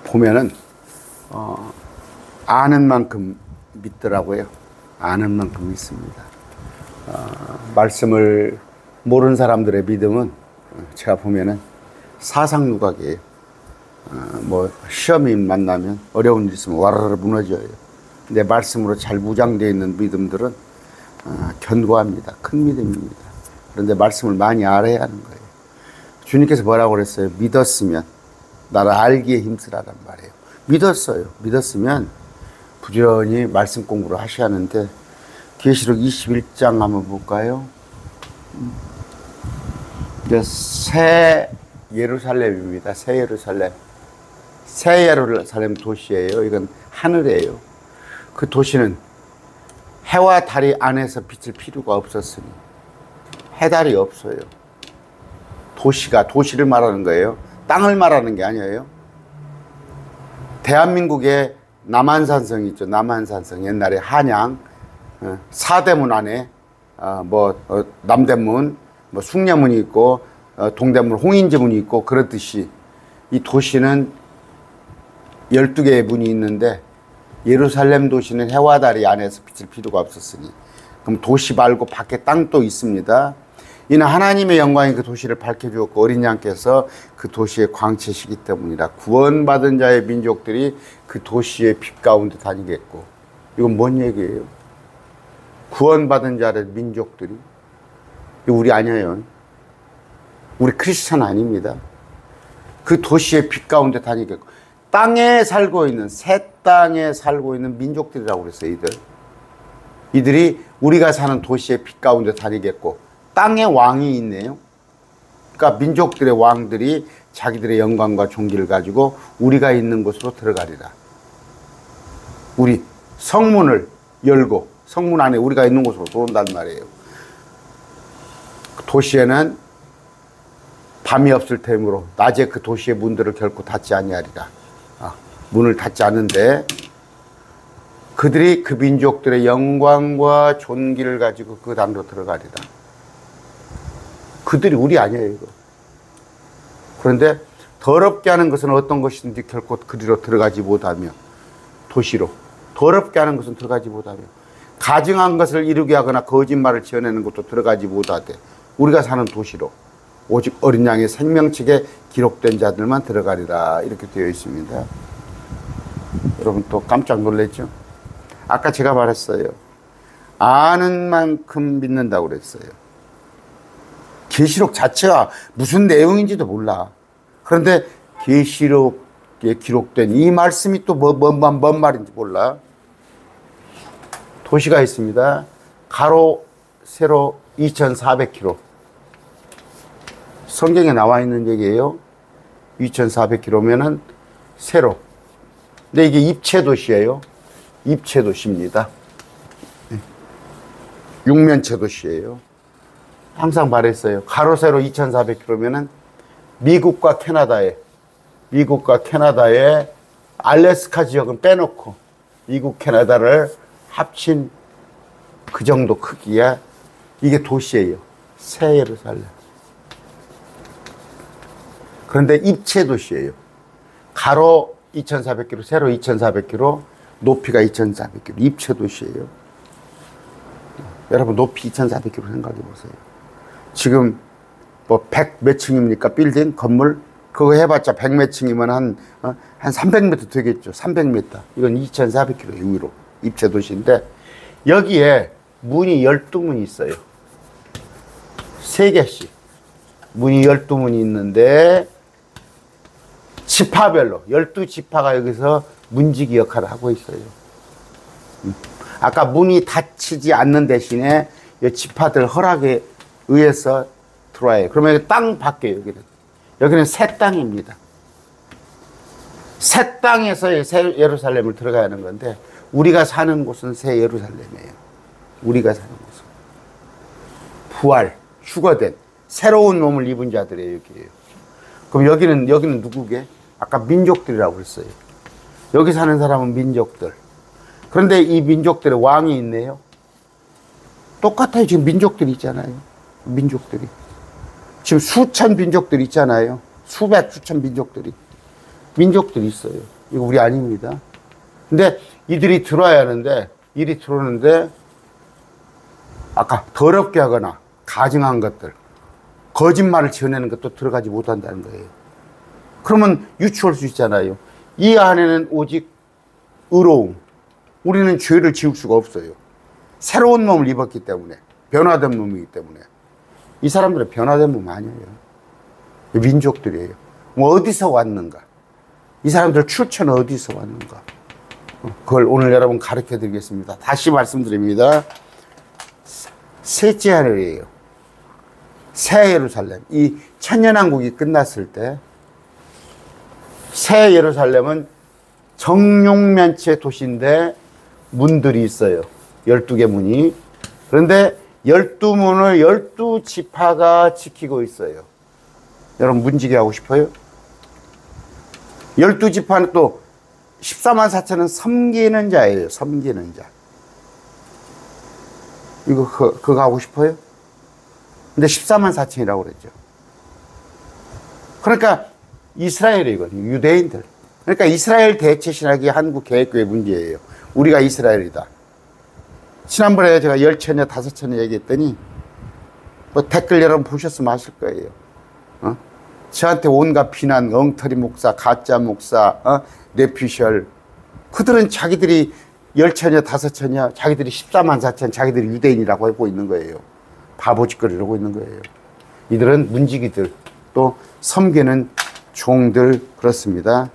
보면은 아는 만큼 믿더라고요. 아는 만큼 믿습니다. 말씀을 모르는 사람들의 믿음은 제가 보면은 사상누각이에요. 뭐 시험이 만나면 어려운 일 있으면 와르르 무너져요. 근데 말씀으로 잘 무장되어 있는 믿음들은 견고합니다. 큰 믿음입니다. 그런데 말씀을 많이 알아야 하는 거예요. 주님께서 뭐라고 그랬어요? 믿었으면 나를 알기에 힘쓰라란 말이에요. 믿었어요. 믿었으면 부지런히 말씀 공부를 하셔야 하는데, 계시록 21장 한번 볼까요? 새 예루살렘입니다. 새 예루살렘. 새 예루살렘 도시예요. 이건 하늘이에요. 그 도시는 해와 달이 안에서 비칠 필요가 없었으니, 해달이 없어요. 도시를 말하는 거예요. 땅을 말하는 게 아니에요. 대한민국의 남한산성 있죠. 남한산성. 옛날에 한양 사대문 안에 남대문, 숭례문이 있고 동대문 홍인지문이 있고, 그렇듯이 이 도시는 12개의 문이 있는데, 예루살렘 도시는 해와 달이 안에서 비칠 필요가 없었으니, 그럼 도시 말고 밖에 땅도 있습니다. 이는 하나님의 영광이 그 도시를 밝혀주었고 어린 양께서 그 도시의 광채시기 때문이라. 구원받은 자의 민족들이 그 도시의 빛 가운데 다니겠고. 이건 뭔 얘기예요? 구원받은 자의 민족들이, 이거 우리 아니에요. 우리 크리스찬 아닙니다. 그 도시의 빛 가운데 다니겠고, 땅에 살고 있는, 새 땅에 살고 있는 민족들이라고 그랬어요. 이들이 우리가 사는 도시의 빛 가운데 다니겠고, 땅에 왕이 있네요. 그러니까 민족들의 왕들이 자기들의 영광과 존귀를 가지고 우리가 있는 곳으로 들어가리라. 우리 성문을 열고 성문 안에 우리가 있는 곳으로 들어온단 말이에요. 도시에는 밤이 없을 테므로 낮에 그 도시의 문들을 결코 닫지 아니하리라. 문을 닫지 않는데 그들이 그 민족들의 영광과 존귀를 가지고 그 안으로 들어가리라. 그들이 우리 아니에요, 이거. 그런데 더럽게 하는 것은 어떤 것이든지 결코 그리로 들어가지 못하며, 도시로 더럽게 하는 것은 들어가지 못하며, 가증한 것을 이루게 하거나 거짓말을 지어내는 것도 들어가지 못하되 우리가 사는 도시로 오직 어린 양의 생명책에 기록된 자들만 들어가리라. 이렇게 되어 있습니다. 여러분 또 깜짝 놀랐죠? 아까 제가 말했어요. 아는 만큼 믿는다고 그랬어요. 계시록 자체가 무슨 내용인지도 몰라. 그런데 계시록에 기록된 이 말씀이 또 뭔 말인지 몰라. 도시가 있습니다. 가로 세로 2,400km. 성경에 나와 있는 얘기예요. 2,400km면은 세로. 근데 이게 입체 도시예요. 입체 도시입니다. 육면체 도시예요. 항상 말했어요. 가로 세로 2,400km면은 미국과 캐나다의 알래스카 지역은 빼놓고 미국, 캐나다를 합친 그 정도 크기야. 이게 도시예요. 새 예루살렘. 그런데 입체 도시예요. 가로 2,400km, 세로 2,400km, 높이가 2,400km. 입체 도시예요. 여러분 높이 2,400km 생각해 보세요. 지금 뭐 100 몇 층입니까? 빌딩, 건물? 그거 해봤자 100 몇 층이면 한 300m 되겠죠. 300m. 이건 2,400km 위로 입체 도시인데, 여기에 문이 12문이 있어요. 3개씩. 문이 12문이 있는데, 지파별로 12지파가 여기서 문지기 역할을 하고 있어요. 아까 문이 닫히지 않는 대신에 이 지파들 허락에 의해서 들어와요. 그러면 여기 땅 밖에, 여기는 새 땅입니다. 새 땅에서 새 예루살렘을 들어가야 하는 건데, 우리가 사는 곳은 새 예루살렘이에요. 우리가 사는 곳은 부활, 휴거된 새로운 몸을 입은 자들이에요. 여기에요. 그럼 여기는 누구게? 아까 민족들이라고 그랬어요. 여기 사는 사람은 민족들. 그런데 이 민족들의 왕이 있네요. 똑같아요. 지금 민족들이 있잖아요. 민족들이. 지금 수천 민족들이 있잖아요. 수천 민족들이 있어요. 이거 우리 아닙니다. 근데 이들이 들어와야 하는데, 이리 들어오는데, 아까 더럽게 하거나 가증한 것들, 거짓말을 지어내는 것도 들어가지 못한다는 거예요. 그러면 유추할 수 있잖아요. 이 안에는 오직 의로움. 우리는 죄를 지을 수가 없어요. 새로운 몸을 입었기 때문에, 변화된 몸이기 때문에. 이 사람들은 변화된 몸 아니에요. 민족들이에요. 뭐 어디서 왔는가? 이 사람들 출처는 어디서 왔는가? 그걸 오늘 여러분 가르쳐 드리겠습니다. 다시 말씀드립니다. 셋째 하늘이에요. 새 예루살렘. 이 천년왕국이 끝났을 때 새 예루살렘은 정육면체 도시인데 문들이 있어요. 12개 문이. 그런데 12문을 12지파가 지키고 있어요. 여러분 문지기 하고 싶어요? 12지파는 또 14만 4천은 섬기는 자예요. 섬기는 자. 이거 그거 하고 싶어요? 근데 14만 4천이라고 그랬죠. 그러니까 이스라엘이거든요. 유대인들. 그러니까 이스라엘 대체 신학이 한국 개혁교회 문제예요. 우리가 이스라엘이다. 지난번에 제가 10처녀 5처녀 얘기했더니 뭐 댓글 여러분 보셨으면 아실 거예요. 저한테 온갖 비난, 엉터리 목사, 가짜 목사, 뇌피셜. 그들은 자기들이 10처녀 5처녀, 자기들이 14만 4천, 자기들이 유대인이라고 하고 있는 거예요. 바보짓거리를 하고 있는 거예요. 이들은 문지기들, 또 섬기는 종들, 그렇습니다.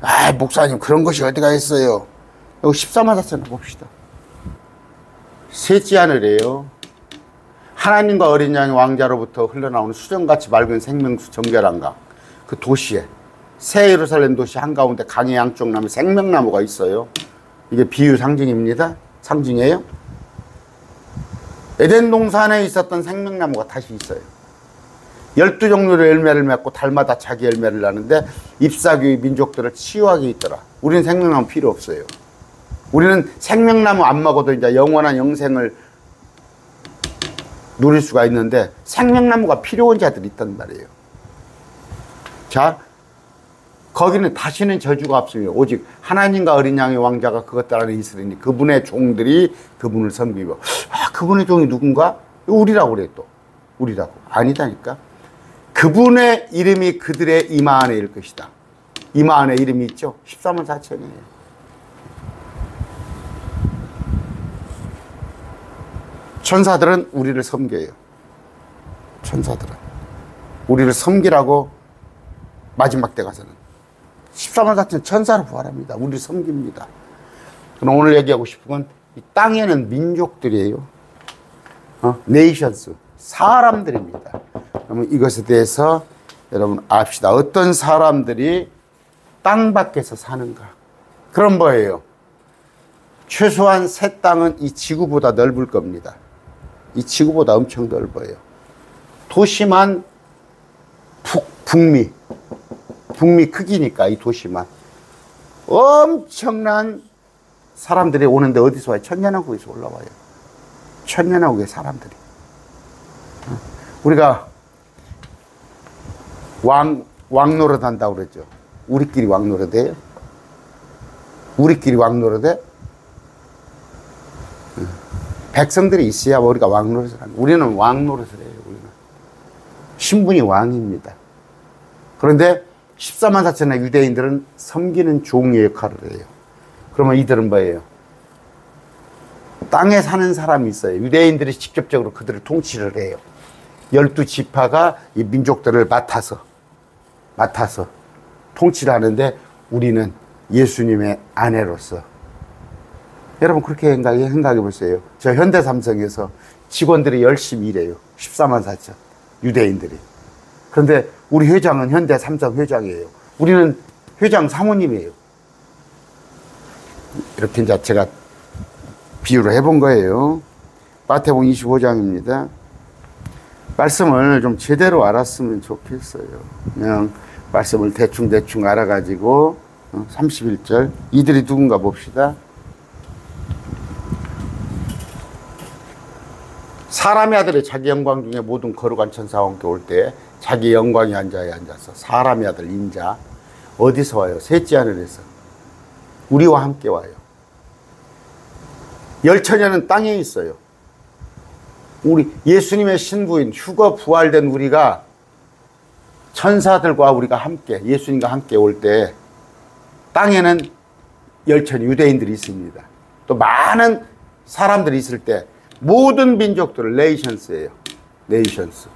아, 목사님 그런 것이 어디가 있어요. 여기 14만 4천 봅시다. 셋째 하늘이에요. 하나님과 어린 양의 왕자로부터 흘러나오는 수정같이 맑은 생명수 정결한 강. 그 도시에, 새 예루살렘 도시 한가운데 강의 양쪽 나무 생명나무가 있어요. 이게 비유 상징입니다. 상징이에요. 에덴 동산에 있었던 생명나무가 다시 있어요. 12종류의 열매를 맺고 달마다 자기 열매를 나는데 잎사귀의 민족들을 치유하게 있더라. 우리는 생명나무 필요 없어요. 우리는 생명나무 안 먹어도 이제 영원한 영생을 누릴 수가 있는데 생명나무가 필요한 자들이 있단 말이에요. 자, 거기는 다시는 저주가 없습니다. 오직 하나님과 어린 양의 왕자가 그것 안에 있으니 그분의 종들이 그분을 섬기고. 아, 그분의 종이 누군가? 우리라고 그래. 또 우리라고. 아니다니까. 그분의 이름이 그들의 이마 안에 일 것이다. 이마 안에 이름이 있죠. 14만 4천이에요. 천사들은 우리를 섬겨요. 천사들은 우리를 섬기라고 마지막 때 가서는 14만 4천 천사로 부활합니다. 우리를 섬깁니다. 그럼 오늘 얘기하고 싶은 건 이 땅에는 민족들이에요. 네이션스, 사람들입니다. 그러면 이것에 대해서 여러분 압시다. 어떤 사람들이 땅 밖에서 사는가? 그런 거예요. 최소한 새 땅은 이 지구보다 넓을 겁니다. 이 지구보다 엄청 넓어요. 도시만 북미 크기니까 이 도시만 엄청난 사람들이 오는데 어디서 와요? 천년왕국에서 올라와요. 천년왕국의 사람들이. 우리가 왕노릇 한다고 그랬죠. 우리끼리 왕노릇해요? 우리끼리 왕노릇해? 백성들이 있어야 우리가 왕노릇을 합니다. 우리는 왕노릇을 해요. 우리는 신분이 왕입니다. 그런데 14만 4천의 유대인들은 섬기는 종의 역할을 해요. 그러면 이들은 뭐예요? 땅에 사는 사람이 있어요. 유대인들이 직접적으로 그들을 통치를 해요. 12지파가 이 민족들을 맡아서 통치를 하는데 우리는 예수님의 아내로서. 여러분 그렇게 생각해 보세요. 저 현대삼성에서 직원들이 열심히 일해요. 14만 4천 유대인들이. 그런데 우리 회장은 현대삼성 회장이에요. 우리는 회장 사모님이에요. 이렇게 이제 제가 비유를 해본 거예요. 마태복음 25장입니다. 말씀을 좀 제대로 알았으면 좋겠어요. 그냥 말씀을 대충 알아가지고 31절 이들이 누군가 봅시다. 사람의 아들이 자기 영광 중에 모든 거룩한 천사와 함께 올 때 자기 영광이 앉아서 사람의 아들 인자 어디서 와요? 셋째 하늘에서. 우리와 함께 와요. 열처녀는 땅에 있어요. 우리 예수님의 신부인 휴거 부활된 우리가 천사들과 우리가 함께 예수님과 함께 올 때 땅에는 열처녀 유대인들이 있습니다. 또 많은 사람들이 있을 때 모든 민족들을 네이션스예요. 네이션스.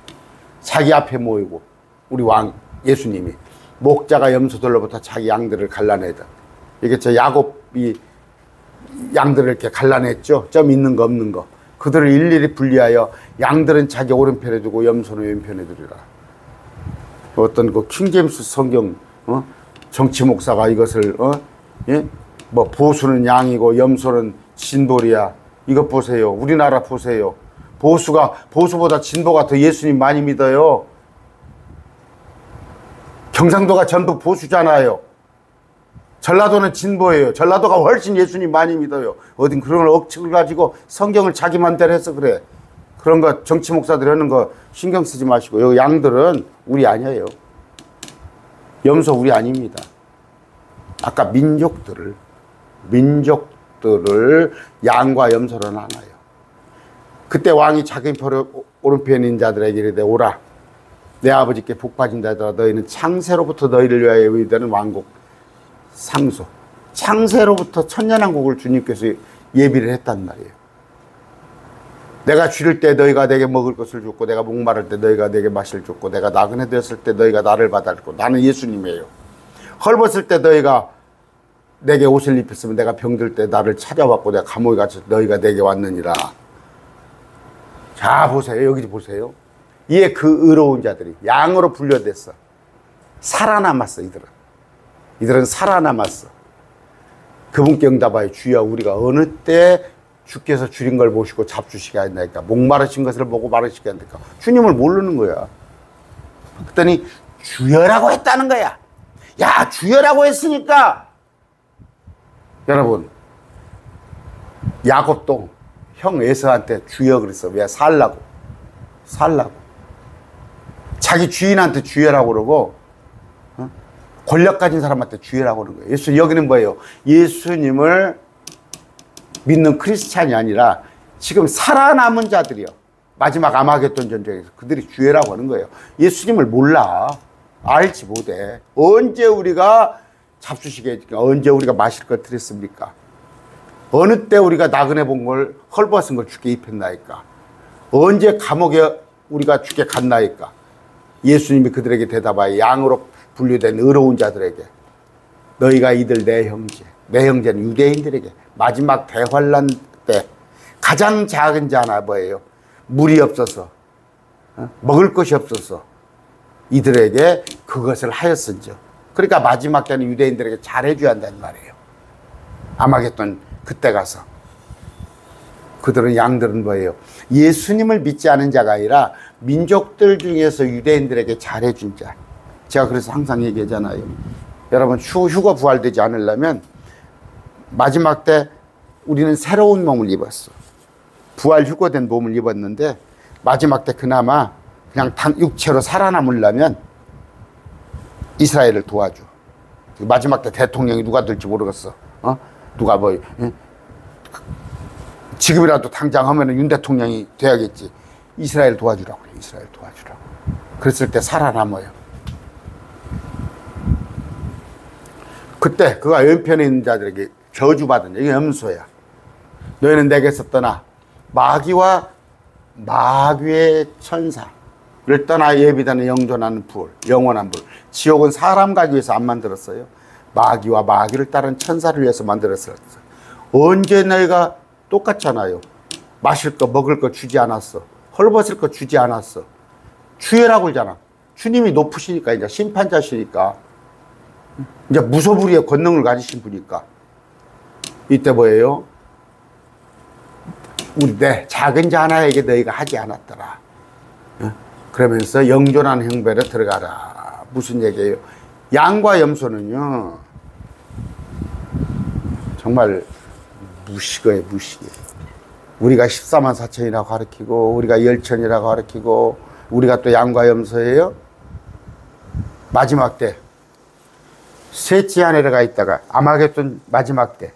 자기 앞에 모이고 우리 왕 예수님이 목자가 염소들로부터 자기 양들을 갈라내다. 이게 저 야곱이 양들을 이렇게 갈라냈죠. 점 있는 거 없는 거. 그들을 일일이 분리하여 양들은 자기 오른편에 두고 염소는 왼편에 두리라. 어떤 그 킹제임스 성경 정치 목사가 이것을 예? 뭐 보수는 양이고 염소는 진돌이야. 이것 보세요. 우리나라 보세요. 보수보다 진보가 더 예수님 많이 믿어요. 경상도가 전부 보수잖아요. 전라도는 진보예요. 전라도가 훨씬 예수님 많이 믿어요. 어딘 그런 억측을 가지고 성경을 자기 맘대로 해서 그래. 그런 거 정치 목사들이 하는 거 신경 쓰지 마시고. 여기 양들은 우리 아니에요. 염소 우리 아닙니다. 아까 민족들을 양과 염소로 나눠요. 그때 왕이 자기 오른편에 있는 자들에게 이르되 오라. 내 아버지께 복받은 자들아 너희는 창세로부터 너희를 위하여 예비되는 왕국 상소. 창세로부터 천년왕국을 주님께서 예비를 했단 말이에요. 내가 줄일 때 너희가 내게 먹을 것을 줬고 내가 목마를 때 너희가 내게 마실 줬고 내가 나그네 되었을 때 너희가 나를 받았고 나는 예수님이에요. 헐벗을 때 너희가 내게 옷을 입혔으면 내가 병들 때 나를 찾아왔고 내가 감옥에 갇혀 너희가 내게 왔느니라. 자 보세요. 여기 보세요. 이에 그 의로운 자들이 양으로 분류됐어. 살아남았어. 이들은 살아남았어. 그분께 응답하여 주여 우리가 어느 때 주께서 줄인 걸 보시고 잡수시게 한다니까 목마르신 것을 보고 마르시게 한다니까 주님을 모르는 거야. 그랬더니 주여라고 했다는 거야. 야 주여라고 했으니까 여러분 야곱도 형 에서한테 주여 그랬어. 왜? 살라고 자기 주인한테 주여라고 그러고 권력 가진 사람한테 주여라고 그러는 거예요. 예수 여기는 뭐예요? 예수님을 믿는 크리스찬이 아니라 지금 살아남은 자들이요. 마지막 아마겟돈 전쟁에서 그들이 주여라고 하는 거예요. 예수님을 몰라. 알지 못해. 언제 우리가 잡수시게 해줄까? 언제 우리가 마실 걸 드렸습니까? 어느 때 우리가 나그네 본 걸 헐벗은 걸 주께 입혔나이까? 언제 감옥에 우리가 주께 갔나이까? 예수님이 그들에게 대답하여 양으로 분류된 의로운 자들에게 너희가 이들 내 형제는 유대인들에게 마지막 대환란 때 가장 작은 자 하나 뭐예요? 물이 없어서 먹을 것이 없어서 이들에게 그것을 하였은즉 그러니까 마지막 때는 유대인들에게 잘해줘야 한다는 말이에요. 아마겟돈 그때 가서 그들은 양들은 뭐예요? 예수님을 믿지 않은 자가 아니라 민족들 중에서 유대인들에게 잘해준 자. 제가 그래서 항상 얘기하잖아요. 여러분 휴거 부활되지 않으려면 마지막 때 우리는 새로운 몸을 입었어. 부활 휴거된 몸을 입었는데 마지막 때 그나마 그냥 육체로 살아남으려면 이스라엘을 도와줘. 마지막 때 대통령이 누가 될지 모르겠어. 누가 뭐 지금이라도 당장 하면은 윤 대통령이 돼야겠지. 이스라엘 도와주라고 그래. 이스라엘 도와주라고. 그랬을 때 살아남아요. 그때 그가 왼편에 있는 자들에게 저주받은 이게 염소야. 너희는 내게서 떠나 마귀와 마귀의 천사를 떠나 예비되는 영존하는 불, 영원한 불. 지옥은 사람 가기 위해서 안 만들었어요. 마귀와 마귀를 따른 천사를 위해서 만들었어요. 언제 너희가 똑같잖아요. 마실 거 먹을 거 주지 않았어. 헐벗을 거 주지 않았어. 주여라고 그러잖아. 주님이 높으시니까 이제 심판자시니까 이제 무소불위의 권능을 가지신 분이니까 이때 뭐예요? 우리 내 작은 자 하나에게 너희가 하지 않았더라. 그러면서 영존한 형벌에 들어가라. 무슨 얘기예요? 양과 염소는요 정말 무식어요. 우리가 14만 4천이라고 가르치고 우리가 열천이라고 가르치고 우리가 또 양과 염소예요. 마지막 때 셋째 하늘에 가 있다가 아마겟돈 마지막 때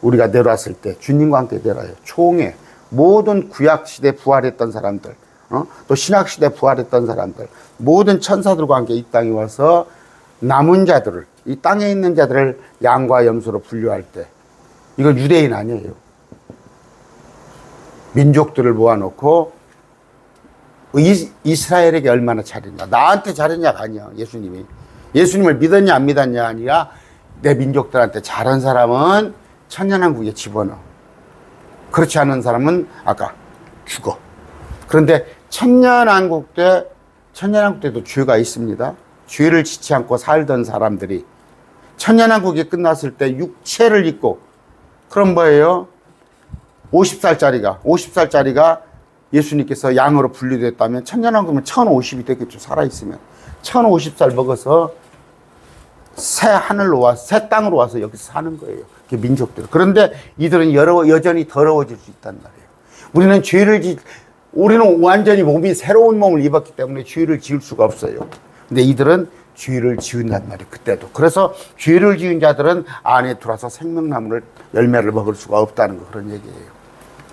우리가 내려왔을 때 주님과 함께 내려와요. 총회 모든 구약시대 부활했던 사람들, 또 신약시대 부활했던 사람들, 모든 천사들과 함께 이 땅에 와서 남은 자들을, 이 땅에 있는 자들을 양과 염소로 분류할 때, 이건 유대인 아니에요. 민족들을 모아놓고 이스라엘에게 얼마나 잘했냐, 나한테 잘했냐가 아니야. 예수님을 믿었냐 안 믿었냐 아니라 내 민족들한테 잘한 사람은 천년왕국에 집어넣어. 그렇지 않은 사람은 아까 죽어. 그런데 천년왕국 때도 죄가 있습니다. 죄를 짓지 않고 살던 사람들이 천년왕국이 끝났을 때 육체를 입고, 그럼 뭐예요? 50살짜리가 예수님께서 양으로 분류됐다면 천년왕국이면 1050이 되겠죠. 살아있으면 1050살 먹어서 새 하늘로 와서, 새 땅으로 와서 여기서 사는 거예요. 민족들. 그런데 이들은 여전히 더러워질 수 있단 말이에요. 우리는 완전히 몸이 새로운 몸을 입었기 때문에 죄를 지을 수가 없어요. 근데 이들은 죄를 지은단 말이에요. 그때도. 그래서 죄를 지은 자들은 안에 들어와서 생명나무를, 열매를 먹을 수가 없다는 거, 그런 얘기예요.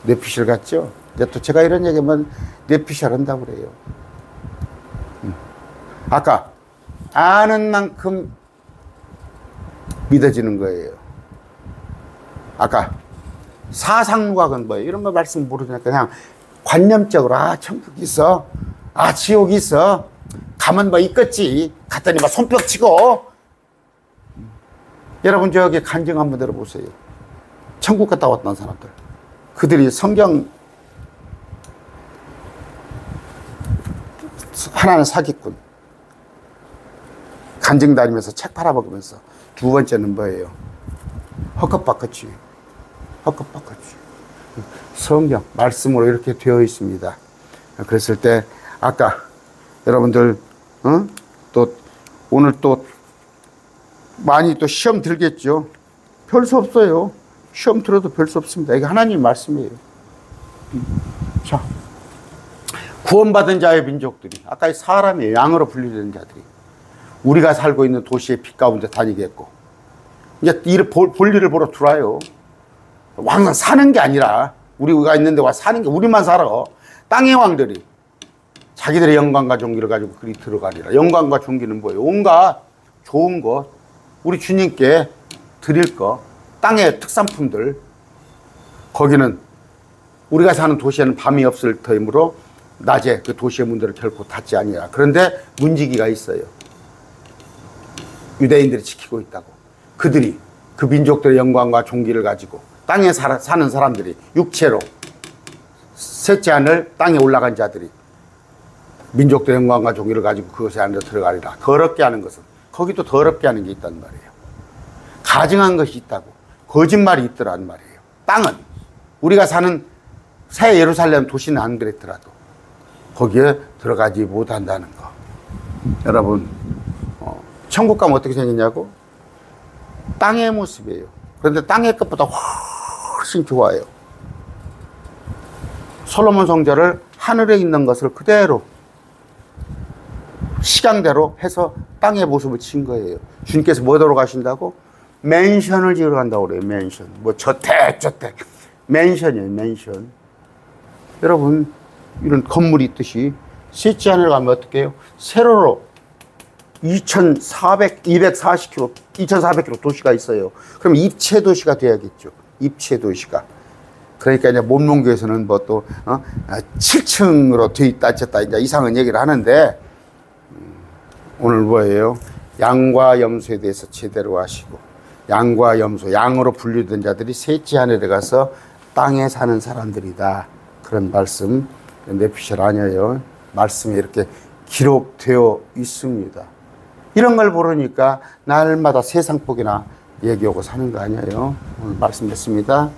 뇌피셜 같죠? 근데 또 제가 이런 얘기하면 뇌피셜 한다고 그래요. 아까 아는 만큼 믿어지는 거예요. 아까 사상누각은 뭐예요? 이런 거 말씀 모르니까 그냥 관념적으로, 천국이 있어, 지옥이 있어, 가면 뭐 있겠지, 갔더니 막 손뼉 치고. 여러분 저기 간증 한번 들어보세요. 천국 갔다 왔던 사람들, 그들이 성경, 하나는 사기꾼, 간증 다니면서 책 팔아먹으면서, 두 번째는 뭐예요? 헛것박같이 성경 말씀으로 이렇게 되어 있습니다. 그랬을 때 아까 여러분들 또 오늘 또 많이 또 시험 들겠죠. 별 수 없어요. 시험 들어도 별 수 없습니다. 이게 하나님 말씀이에요. 자, 구원받은 자의 민족들이, 아까 사람이에요. 양으로 분류된 자들이 우리가 살고 있는 도시의 빛 가운데 다니겠고, 이제 볼 일을 보러 들어와요. 왕은 사는 게 아니라, 우리가 있는 데 와 사는 게, 우리만 살아. 땅의 왕들이 자기들의 영광과 존귀를 가지고 그리 들어가리라. 영광과 존귀는 뭐예요? 온갖 좋은 것, 우리 주님께 드릴 것, 땅의 특산품들. 거기는 우리가 사는 도시에는 밤이 없을 터이므로 낮에 그 도시의 문들을 결코 닫지 아니라. 그런데 문지기가 있어요. 유대인들이 지키고 있다고. 그들이, 그 민족들의 영광과 존귀를 가지고 땅에 사는 사람들이, 육체로 셋째 하늘 땅에 올라간 자들이 민족들의 영광과 존귀를 가지고 그것의 안으로 들어가리라. 더럽게 하는 것은, 거기도 더럽게 하는 게 있단 말이에요. 가증한 것이 있다고, 거짓말이 있더란 말이에요. 땅은, 우리가 사는 새 예루살렘 도시는 안 그랬더라도 거기에 들어가지 못한다는 거. 여러분, 천국 가면 어떻게 생겼냐고? 땅의 모습이에요. 그런데 땅의 것보다 훨씬 좋아요. 솔로몬 성전을 하늘에 있는 것을 그대로 식양대로 해서 땅의 모습을 친 거예요. 주님께서 뭐 하러 가신다고? 맨션을 지으러 간다고 그래요. 맨션. 뭐 저택. 맨션이에요. 맨션. 여러분, 이런 건물이 있듯이 셋째 하늘 가면 어떻게 해요? 세로로 240km 도시가 있어요. 그럼 입체 도시가 돼야겠죠. 입체 도시가. 그러니까 이제 몸론교에서는 뭐 또 7층으로 돼 있다 어쨌다 이제 이상한 얘기를 하는데, 오늘 뭐예요? 양과 염소에 대해서 제대로 하시고, 양과 염소, 양으로 분류된 자들이 셋째 하늘에 가서 땅에 사는 사람들이다. 그런 말씀, 뇌피셜 아니에요. 말씀에 이렇게 기록되어 있습니다. 이런 걸 모르니까 날마다 세상 복이나 얘기하고 사는 거 아니에요. 오늘 말씀 됐습니다.